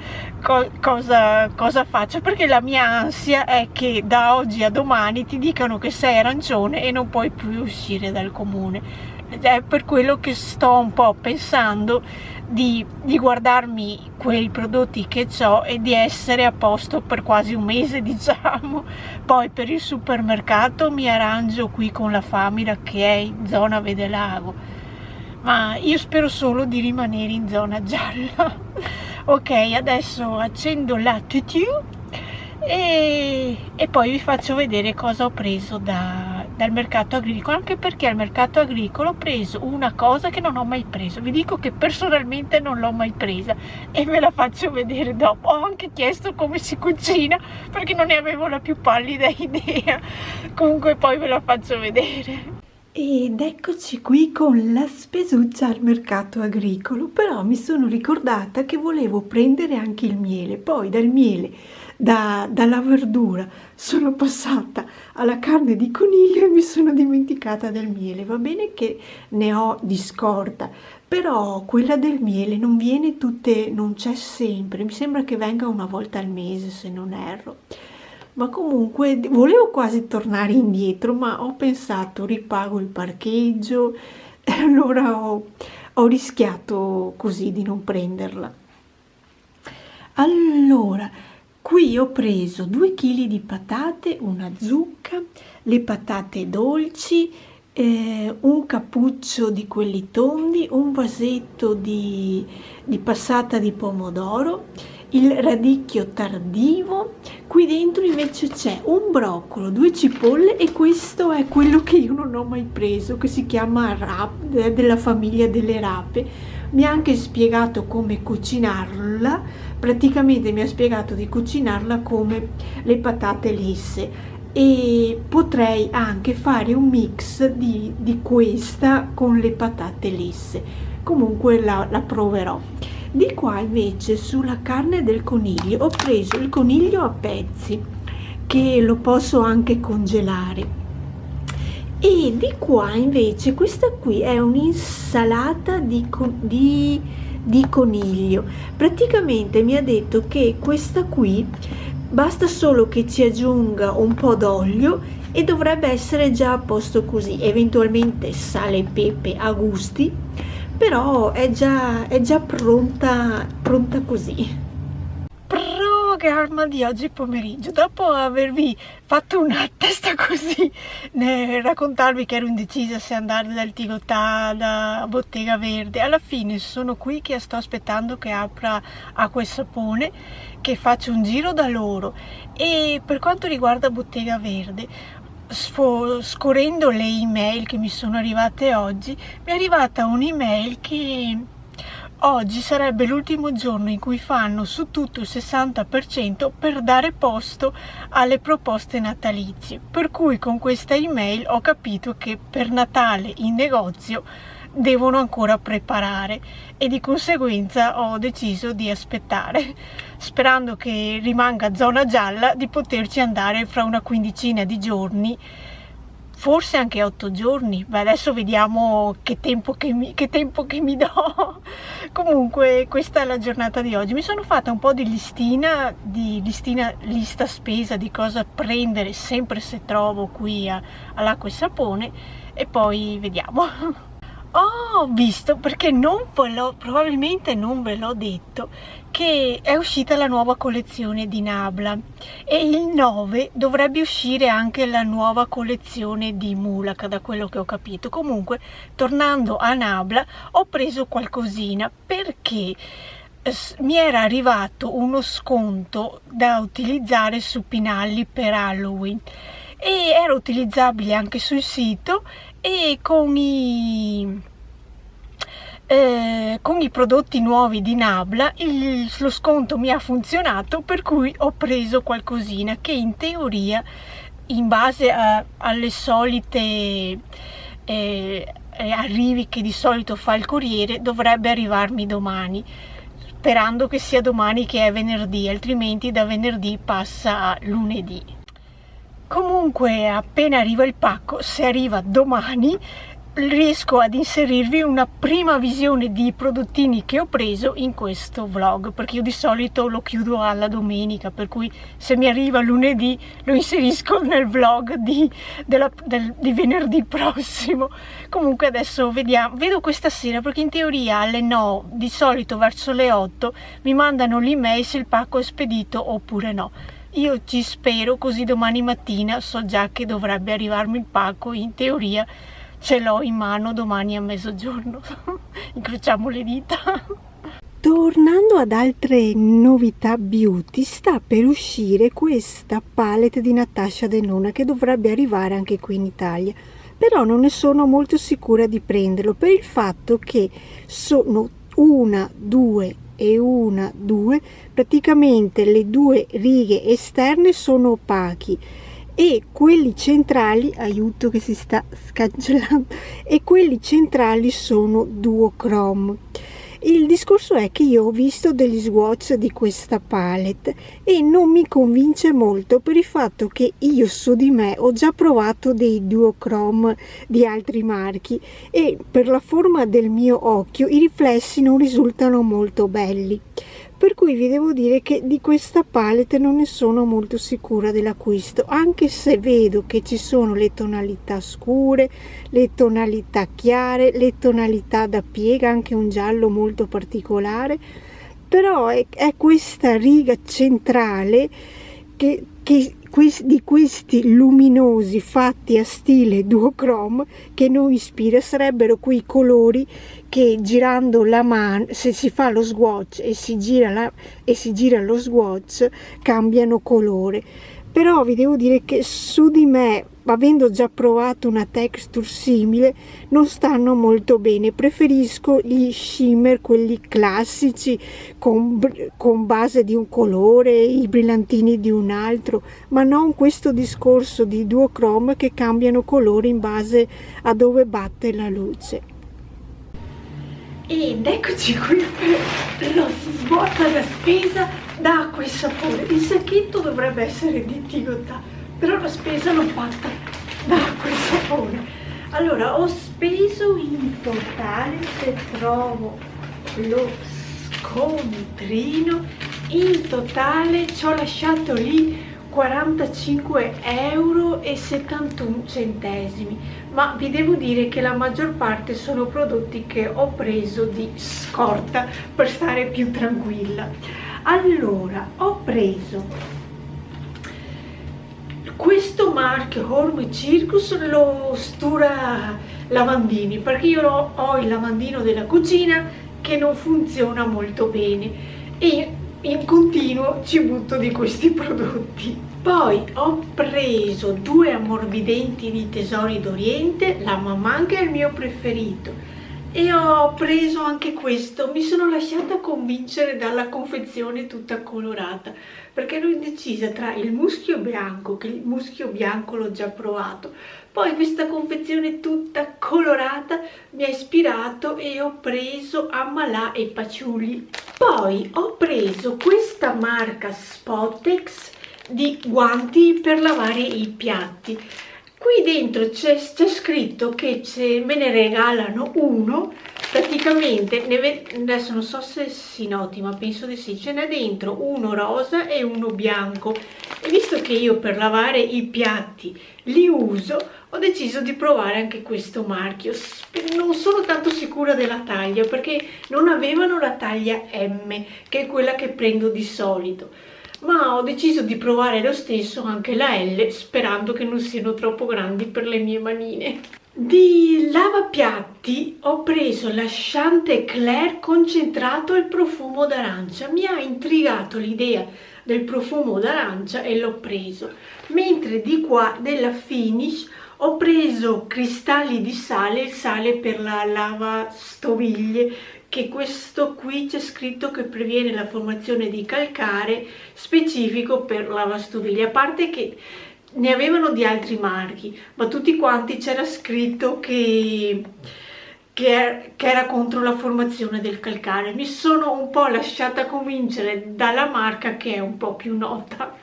faccio, perché la mia ansia è che da oggi a domani ti dicano che sei arancione e non puoi più uscire dal comune. È per quello che sto un po' pensando di guardarmi quei prodotti che ho e di essere a posto per quasi un mese, diciamo. Poi per il supermercato mi arrangio qui con la Famila, che è in zona Vedelago, ma io spero solo di rimanere in zona gialla. Ok, adesso accendo la tutu e poi vi faccio vedere cosa ho preso dal mercato agricolo, anche perché al mercato agricolo ho preso una cosa che non ho mai preso. Vi dico che personalmente non l'ho mai presa e ve la faccio vedere dopo. Ho anche chiesto come si cucina, perché non ne avevo la più pallida idea. Comunque poi ve la faccio vedere. Ed eccoci qui con la spesuccia al mercato agricolo, però mi sono ricordata che volevo prendere anche il miele, poi dal miele, dalla verdura, sono passata alla carne di coniglio e mi sono dimenticata del miele. Va bene che ne ho di scorta, però quella del miele non c'è sempre, mi sembra che venga una volta al mese, se non erro. Ma comunque volevo quasi tornare indietro, ma ho pensato ripago il parcheggio e allora ho rischiato così di non prenderla. Allora, qui ho preso 2 kg di patate, una zucca, le patate dolci, un cappuccio di quelli tondi, un vasetto di passata di pomodoro, il radicchio tardivo. Qui dentro invece c'è un broccolo, 2 cipolle, e questo è quello che io non ho mai preso, che si chiama della famiglia delle rape. Mi ha anche spiegato come cucinarla, praticamente mi ha spiegato di cucinarla come le patate lesse, e potrei anche fare un mix di questa con le patate lesse. Comunque la proverò. Di qua invece sulla carne del coniglio ho preso il coniglio a pezzi, che lo posso anche congelare, E di qua invece questa qui è un'insalata di coniglio. Praticamente mi ha detto che questa qui basta solo che ci aggiunga un po' d'olio e dovrebbe essere già a posto così, eventualmente sale e pepe a gusti, però è già pronta così. Programma di oggi pomeriggio, dopo avervi fatto una testa così nel raccontarvi che ero indecisa se andare dal Tigotà, da Bottega Verde, alla fine sono qui che sto aspettando che apra Acqua e Sapone, che faccio un giro da loro. E per quanto riguarda Bottega Verde, scorrendo le email che mi sono arrivate oggi, mi è arrivata un'email che oggi sarebbe l'ultimo giorno in cui fanno su tutto il 60% per dare posto alle proposte natalizie, per cui con questa email ho capito che per Natale in negozio devono ancora preparare e di conseguenza ho deciso di aspettare, sperando che rimanga zona gialla, di poterci andare fra una quindicina di giorni, forse anche 8 giorni. Beh, adesso vediamo che tempo che mi do. Comunque questa è la giornata di oggi. Mi sono fatta un po' di lista spesa di cosa prendere, sempre se trovo qui all'Acqua e Sapone, e poi vediamo. Ho visto, perché probabilmente non ve l'ho detto, che è uscita la nuova collezione di Nabla e il 9 dovrebbe uscire anche la nuova collezione di Mulaka, da quello che ho capito. Comunque, tornando a Nabla, ho preso qualcosina perché mi era arrivato uno sconto da utilizzare su Pinalli per Halloween e era utilizzabile anche sul sito, e con i prodotti nuovi di Nabla lo sconto mi ha funzionato, per cui ho preso qualcosina che in teoria, in base alle solite arrivi che di solito fa il corriere, dovrebbe arrivarmi domani, sperando che sia domani che è venerdì, altrimenti da venerdì passa a lunedì. Comunque appena arriva il pacco, se arriva domani, riesco ad inserirvi una prima visione di prodottini che ho preso in questo vlog, perché io di solito lo chiudo alla domenica, per cui se mi arriva lunedì lo inserisco nel vlog di venerdì prossimo. Comunque adesso vedo questa sera, perché in teoria alle 9, di solito verso le 8, mi mandano l'email se il pacco è spedito oppure no. Io ci spero, così domani mattina so già che dovrebbe arrivarmi il pacco, in teoria ce l'ho in mano domani a mezzogiorno. Incrociamo le dita. Tornando ad altre novità beauty, sta per uscire questa palette di Natasha Denona che dovrebbe arrivare anche qui in Italia, però non ne sono molto sicura di prenderlo per il fatto che sono 1, 2 e 1, 2, praticamente le due righe esterne sono opachi e quelli centrali, aiuto che si sta scancellando, e quelli centrali sono duochrome. Il discorso è che io ho visto degli swatch di questa palette e non mi convince molto, per il fatto che io su di me ho già provato dei duochrome di altri marchi e per la forma del mio occhio i riflessi non risultano molto belli. Per cui vi devo dire che di questa palette non ne sono molto sicura dell'acquisto, anche se vedo che ci sono le tonalità scure, le tonalità chiare, le tonalità da piega, anche un giallo molto particolare, però è questa riga centrale di questi luminosi fatti a stile duochrome che non ispira. Sarebbero quei colori che girando la mano, se si fa lo swatch e si gira lo swatch, cambiano colore. Però vi devo dire che su di me, avendo già provato una texture simile, non stanno molto bene. Preferisco gli shimmer, quelli classici con base di un colore, i brillantini di un altro, ma non questo discorso di duochrome che cambiano colore in base a dove batte la luce. Ed eccoci qui per lo svuota della spesa da Acqua e Sapone. Il sacchetto dovrebbe essere di Tigotà, però la spesa l'ho fatta da quel sapone. Allora, ho speso in totale, se trovo lo scontrino, in totale ci ho lasciato lì 45,71 €, ma vi devo dire che la maggior parte sono prodotti che ho preso di scorta per stare più tranquilla. Allora, ho preso questo marchio Home Circus, lo Stura lavandini, perché io ho il lavandino della cucina che non funziona molto bene e in continuo ci butto di questi prodotti. Poi ho preso 2 ammorbidenti di Tesori d'Oriente, la mamma che è il mio preferito, e ho preso anche questo. Mi sono lasciata convincere dalla confezione tutta colorata, perché ero indecisa tra il muschio bianco, che il muschio bianco l'ho già provato, poi questa confezione tutta colorata mi ha ispirato e ho preso Amalà e Paciuli. Poi ho preso questa marca Spottex di guanti per lavare i piatti. Qui dentro c'è scritto che me ne regalano uno, praticamente, adesso non so se si noti, ma penso di sì, ce n'è dentro uno rosa e uno bianco. E visto che io per lavare i piatti li uso, ho deciso di provare anche questo marchio. Non sono tanto sicura della taglia, perché non avevano la taglia M, che è quella che prendo di solito, ma ho deciso di provare lo stesso anche la L, sperando che non siano troppo grandi per le mie manine. Di lavapiatti ho preso la Chanticleer concentrato al profumo d'arancia. Mi ha intrigato l'idea del profumo d'arancia e l'ho preso. Mentre di qua della Finish ho preso cristalli di sale, il sale per la lavastoviglie, che questo qui c'è scritto che previene la formazione di calcare, specifico per lavastoviglie, a parte che ne avevano di altri marchi, ma tutti quanti c'era scritto che era contro la formazione del calcare. Mi sono un po' lasciata convincere dalla marca, che è un po' più nota.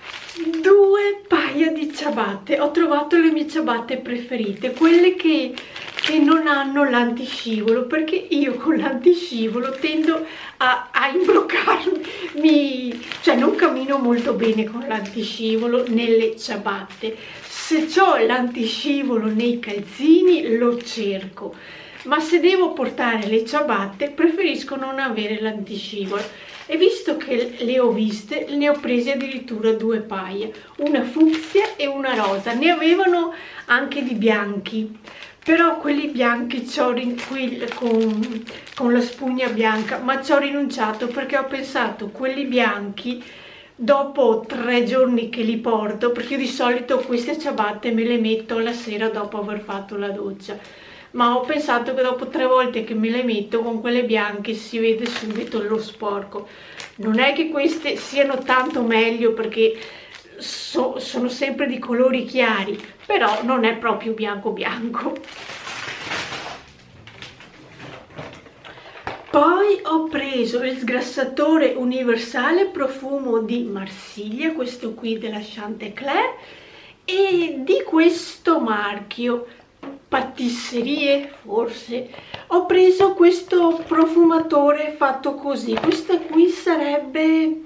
2 paia di ciabatte. Ho trovato le mie ciabatte preferite, quelle che non hanno l'antiscivolo, perché io con l'antiscivolo tendo a imbroccarmi, cioè non cammino molto bene con l'antiscivolo nelle ciabatte. Se ho l'antiscivolo nei calzini lo cerco, ma se devo portare le ciabatte preferisco non avere l'antiscivolo. E visto che le ho viste, ne ho prese addirittura 2 paia, una fucsia e una rosa. Ne avevano anche di bianchi, però quelli bianchi con la spugna bianca, ma ci ho rinunciato, perché ho pensato, quelli bianchi dopo 3 giorni che li porto, perché io di solito queste ciabatte me le metto la sera dopo aver fatto la doccia, ma ho pensato che dopo 3 volte che me le metto, con quelle bianche si vede subito lo sporco. Non è che queste siano tanto meglio, perché sono sempre di colori chiari, però non è proprio bianco bianco. Poi ho preso il sgrassatore universale profumo di Marsiglia, questo qui della Chanticleer, e di questo marchio Patisserie, forse, ho preso questo profumatore fatto così. Questa qui sarebbe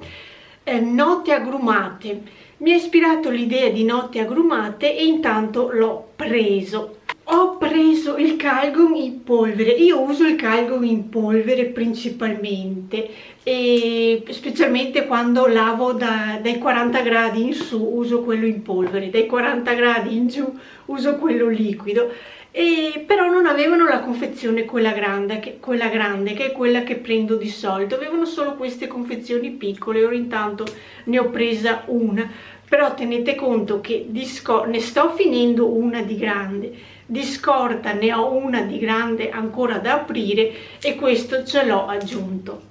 note agrumate. Mi ha ispirato l'idea di note agrumate e intanto l'ho preso. Ho preso il Calgon in polvere. Io uso il Calgon in polvere principalmente, e specialmente quando lavo dai 40 gradi in su uso quello in polvere, dai 40 gradi in giù uso quello liquido. Però non avevano la confezione quella grande, che è quella che prendo di solito. Avevano solo queste confezioni piccole. Ora intanto ne ho presa una, però tenete conto che ne sto finendo una di grande, di scorta ne ho una di grande ancora da aprire, e questo ce l'ho aggiunto.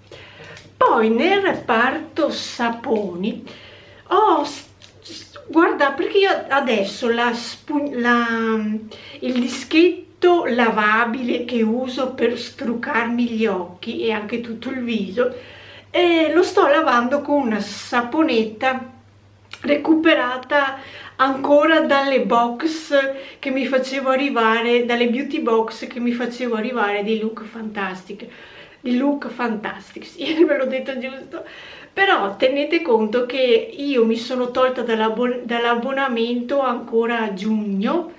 Poi nel reparto saponi guarda, perché io adesso il dischetto lavabile che uso per struccarmi gli occhi e anche tutto il viso, lo sto lavando con una saponetta recuperata ancora dalle box che mi facevo arrivare, dalle beauty box che mi facevo arrivare di Look Fantastic. Di Look Fantastic, sì, ve l'ho detto giusto. Però tenete conto che io mi sono tolta dall'abbonamento ancora a giugno,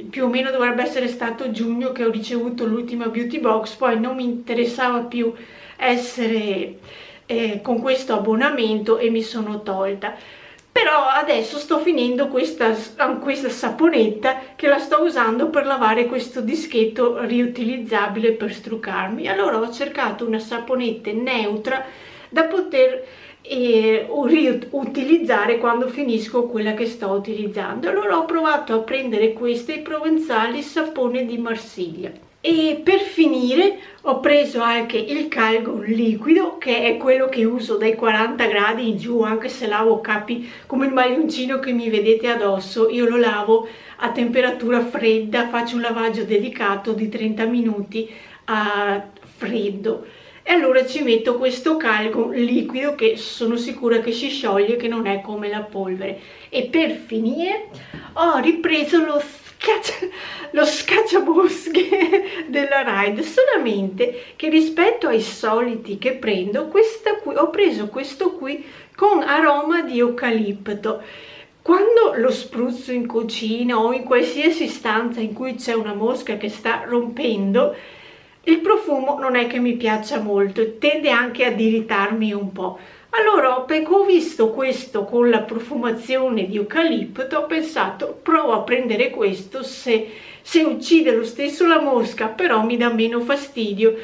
più o meno dovrebbe essere stato giugno che ho ricevuto l'ultima beauty box, poi non mi interessava più essere con questo abbonamento e mi sono tolta. Però adesso sto finendo questa saponetta che la sto usando per lavare questo dischetto riutilizzabile per struccarmi. Allora ho cercato una saponetta neutra da poter riutilizzare quando finisco quella che sto utilizzando. Allora ho provato a prendere queste Provenzali sapone di Marsiglia. E per finire ho preso anche il Calgon liquido, che è quello che uso dai 40 gradi in giù, anche se lavo capi come il maglioncino che mi vedete addosso. Io lo lavo a temperatura fredda, faccio un lavaggio dedicato di 30 minuti a freddo. E allora ci metto questo Calgon liquido che sono sicura che si scioglie, che non è come la polvere. E per finire ho ripreso lo scacciabosche della Ride, solamente che rispetto ai soliti che prendo, ho preso questo qui con aroma di eucalipto. Quando lo spruzzo in cucina o in qualsiasi stanza in cui c'è una mosca che sta rompendo, il profumo non è che mi piaccia molto, tende anche ad irritarmi un po'. Allora, perché ho visto questo con la profumazione di eucalipto, ho pensato, provo a prendere questo, se uccide lo stesso la mosca, però mi dà meno fastidio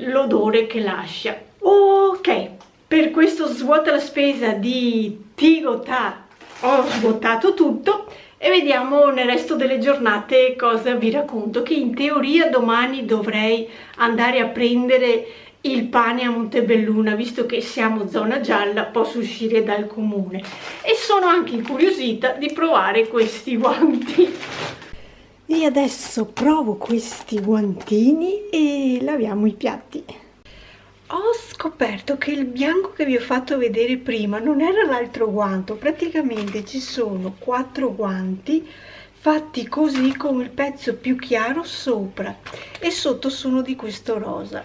l'odore che lascia. Ok, per questo svuota la spesa di Tigotà ho svuotato tutto e vediamo nel resto delle giornate cosa vi racconto, che in teoria domani dovrei andare a prendere il pane a Montebelluna, visto che siamo zona gialla, posso uscire dal comune e sono anche incuriosita di provare questi guanti. E adesso provo questi guantini e laviamo i piatti. Ho scoperto che il bianco che vi ho fatto vedere prima non era l'altro guanto, praticamente ci sono 4 guanti fatti così con il pezzo più chiaro sopra e sotto sono di questo rosa.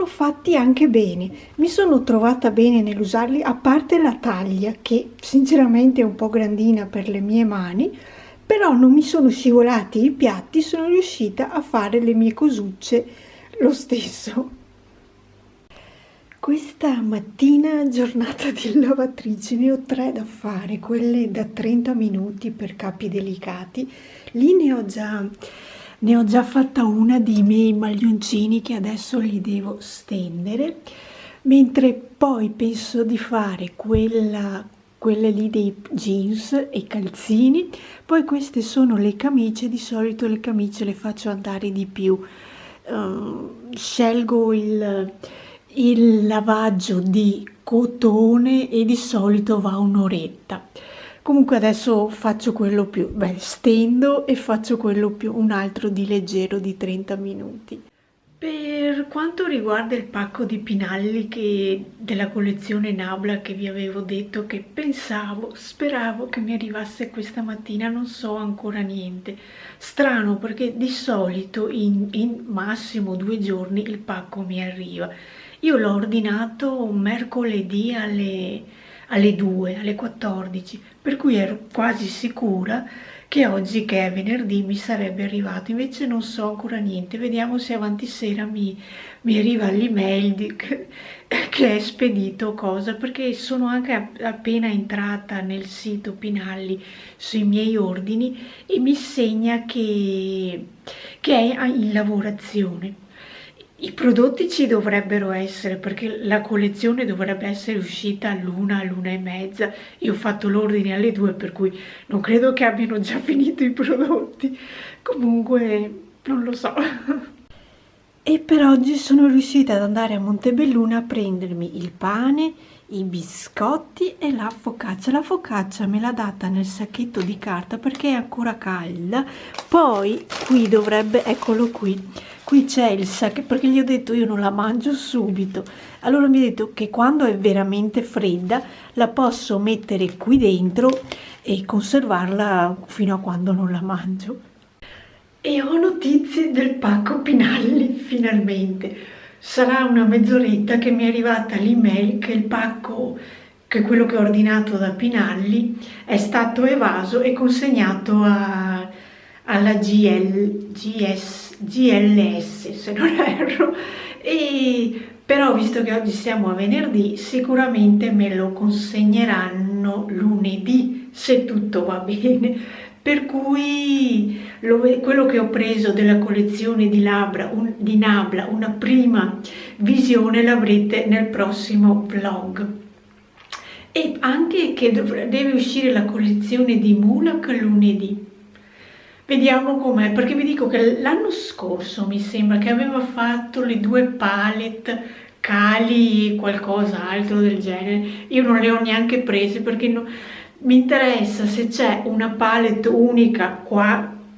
Fatti anche bene, mi sono trovata bene nell'usarli, a parte la taglia che sinceramente è un po' grandina per le mie mani, però non mi sono scivolati i piatti, sono riuscita a fare le mie cosucce lo stesso. Questa mattina giornata di lavatrice, ne ho 3 da fare, quelle da 30 minuti per capi delicati. Lì ne ho già fatta una dei miei maglioncini che adesso li devo stendere, mentre poi penso di fare quelle lì dei jeans e calzini. Poi queste sono le camicie, di solito le camicie le faccio andare di più, scelgo il lavaggio di cotone e di solito va un'oretta. Comunque adesso faccio quello più, stendo e faccio quello più, un altro di leggero di 30 minuti. Per quanto riguarda il pacco di Pinalli della collezione Nabla che vi avevo detto che speravo che mi arrivasse questa mattina, non so ancora niente. Strano, perché di solito in massimo 2 giorni il pacco mi arriva. Io l'ho ordinato mercoledì alle 2, alle 14, per cui ero quasi sicura che oggi, che è venerdì, mi sarebbe arrivato. Invece non so ancora niente, vediamo se avanti sera mi arriva l'email che è spedito o cosa, perché sono anche appena entrata nel sito Pinalli sui miei ordini e mi segna che è in lavorazione. I prodotti ci dovrebbero essere perché la collezione dovrebbe essere uscita all'una, all'una e mezza. Io ho fatto l'ordine alle 2, per cui non credo che abbiano già finito i prodotti. Comunque non lo so. E per oggi sono riuscita ad andare a Montebelluna a prendermi il pane, i biscotti e la focaccia. La focaccia me l'ha data nel sacchetto di carta perché è ancora calda. Poi qui dovrebbe, eccolo qui c'è il sacchetto, perché gli ho detto io non la mangio subito. Allora mi ha detto che quando è veramente fredda la posso mettere qui dentro e conservarla fino a quando non la mangio. E ho notizie del pacco Pinalli, finalmente. Sarà una mezz'oretta che mi è arrivata l'email che il pacco, che quello che ho ordinato da Pinalli, è stato evaso e consegnato alla GLS, se non erro. Però visto che oggi siamo a venerdì, sicuramente me lo consegneranno lunedì, se tutto va bene. Per cui quello che ho preso della collezione di Nabla, una prima visione, l'avrete nel prossimo vlog. E anche che deve uscire la collezione di Mulac lunedì. Vediamo com'è, perché vi dico che l'anno scorso mi sembra che aveva fatto le 2 palette Cali e qualcos'altro del genere. Io non le ho neanche prese perché mi interessa se c'è una palette unica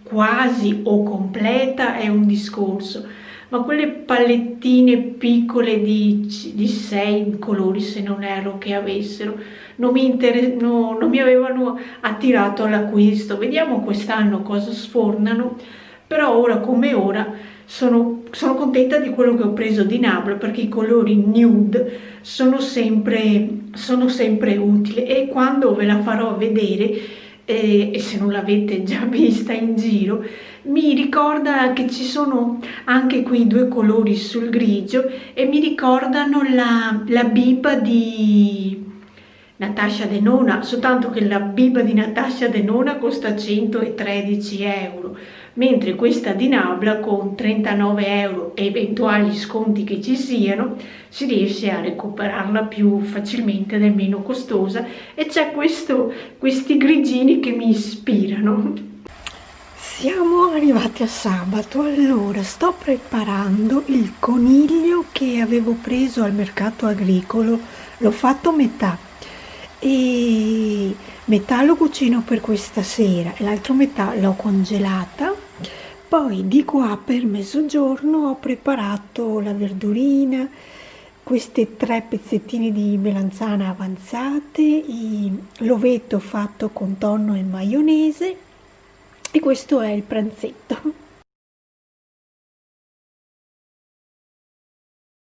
quasi o completa, è un discorso, ma quelle palettine piccole di 6 colori, se non erro, che avessero, non mi avevano attirato all'acquisto. Vediamo quest'anno cosa sfornano, però ora come ora sono contenta di quello che ho preso di Nabla perché i colori nude sono sempre utili, e quando ve la farò vedere, e se non l'avete già vista in giro, mi ricorda che ci sono anche qui 2 colori sul grigio e mi ricordano la biba di Natasha Denona, soltanto che la biba di Natasha Denona costa 113 euro, mentre questa di Nabla con 39 euro e eventuali sconti che ci siano si riesce a recuperarla più facilmente ed è meno costosa, e c'è questi grigini che mi ispirano. Siamo arrivati a sabato. Allora sto preparando il coniglio che avevo preso al mercato agricolo, l'ho fatto metà e metà lo cucino per questa sera e l'altro metà l'ho congelata. Poi di qua per mezzogiorno ho preparato la verdurina, questi 3 pezzettini di melanzana avanzate, l'ovetto fatto con tonno e maionese, e questo è il pranzetto.